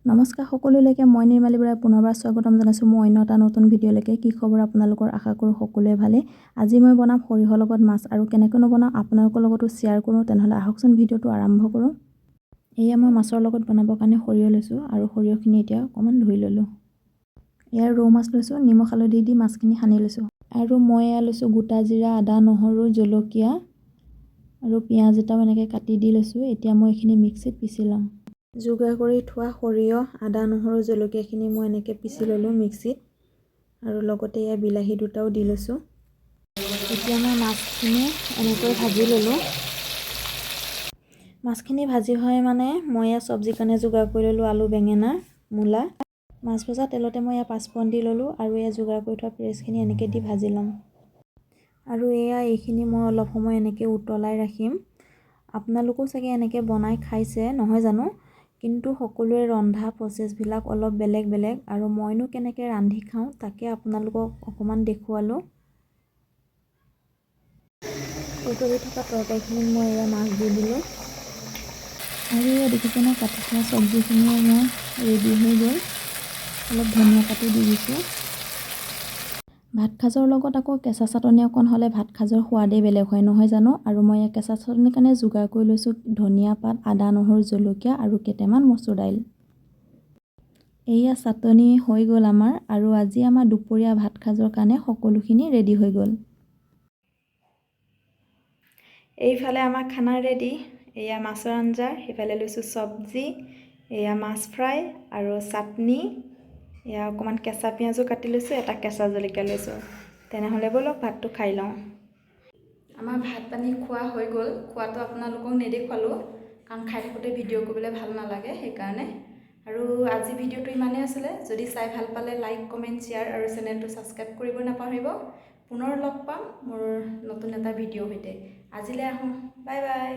নমস্কাৰ সকলোলৈকে মই নিৰ্মালী বৰাই পুনৰবাৰ স্বাগতম জনাইছোঁ মোৰ অন্য এটা নতুন ভিডিঅ'লৈকে। কি খবৰ আপোনালোকৰ? আশা কৰোঁ সকলোৱে ভালে। আজি মই বনাম সৰিয়হৰ লগত মাছ আৰু কেনেকৈ বনাওঁ আপোনালোকৰ লগতো শ্বেয়াৰ কৰোঁ। তেনেহ'লে আহকচোন ভিডিঅ'টো আৰম্ভ কৰোঁ। এয়া মই মাছৰ লগত বনাবৰ কাৰণে সৰিয়হ লৈছোঁ আৰু সৰিয়হখিনি এতিয়া অকণমান ধুই ল'লোঁ। ইয়াৰ ৰৌ মাছ লৈছোঁ, নিমখ হালধি দি মাছখিনি সানি লৈছোঁ আৰু মই এয়া লৈছোঁ গোটা জিৰা, আদা, নহৰু, জলকীয়া আৰু পিঁয়াজ এটাও এনেকৈ কাটি দি লৈছোঁ। এতিয়া মই এইখিনি মিক্সিত পিচি ল'ম। যোগাৰ কৰি থোৱা সৰিয়হ, আদা, নহৰু, জলকীয়াখিনি মই এনেকৈ পিচি ল'লোঁ মিক্সিত আৰু লগতে এয়া বিলাহী দুটাও দি লৈছোঁ। এতিয়া মই মাছখিনি এনেকৈ ভাজি ল'লোঁ। মাছখিনি ভাজি হয় মানে মই এয়া চব্জিৰ কাৰণে যোগাৰ কৰি ল'লোঁ আলু, বেঙেনা, মূলা। মাছ ভজা তেলতে মই এয়া পাঁচফোৰণ দি ল'লোঁ আৰু এয়া যোগাৰ কৰি থোৱা পিঁয়াজখিনি এনেকৈ দি ভাজি ল'ম আৰু এইখিনি মই অলপ সময় এনেকৈ উতলাই ৰাখিম। আপোনালোকেও চাগে এনেকৈ বনাই খাইছে নহয় জানো, কিন্তু সকলোৰে ৰন্ধা প্ৰচেছবিলাক অলপ বেলেগ বেলেগ আৰু মইনো কেনেকৈ ৰান্ধি খাওঁ তাকে আপোনালোকক অকণমান দেখুৱালোঁ। উতলি থকা তৰকাৰীখিনিত মই এয়া মাছ দি দিলোঁ আৰু এয়া দেখিছেনে কাটি থোৱা চব্জিখিনিও মই ৰেডি হৈ গ'ল। অলপ ধনিয়া পাতো দি দিছোঁ। ভাত সাজৰ লগত আকৌ কেঁচা চাটনি অকণ হ'লে ভাত সাজৰ সোৱাদেই বেলেগ হয় নহয় জানো। আৰু মই এয়া কেঁচা চাটনিৰ কাৰণে যোগাৰ কৰি লৈছোঁ ধনিয়া পাত, আদা, নহৰু, জলকীয়া আৰু কেইটামান মচুৰ দাইল। এয়া চাটনি হৈ গ'ল আমাৰ আৰু আজি আমাৰ দুপৰীয়া ভাত সাজৰ কাৰণে সকলোখিনি ৰেডি হৈ গ'ল। এইফালে আমাৰ খানা ৰেডি। এয়া মাছৰ আঞ্জা, সেইফালে লৈছোঁ চব্জি, এয়া মাছ ফ্ৰাই আৰু চাটনি। এয়া অকণমান কেঁচা পিঁয়াজো কাটি লৈছোঁ, এটা কেঁচা জলকীয়া লৈছোঁ। তেনেহ'লে ব'লক ভাতটো খাই লওঁ। আমাৰ ভাত পানী খোৱা হৈ গ'ল। খোৱাটো আপোনালোকক নেদেখুৱালোঁ কাৰণ খাই থাকোঁতে ভিডিঅ' কৰিবলৈ ভাল নালাগে সেইকাৰণে। আৰু আজি ভিডিঅ'টো ইমানেই আছিলে। যদি চাই ভাল পালে লাইক, কমেণ্ট, শ্বেয়াৰ আৰু চেনেলটো ছাবস্ক্ৰাইব কৰিব নাপাহৰিব। পুনৰ লগ পাম মোৰ নতুন এটা ভিডিঅ'ৰ সৈতে। আজিলৈ আহোঁ, বাই বাই।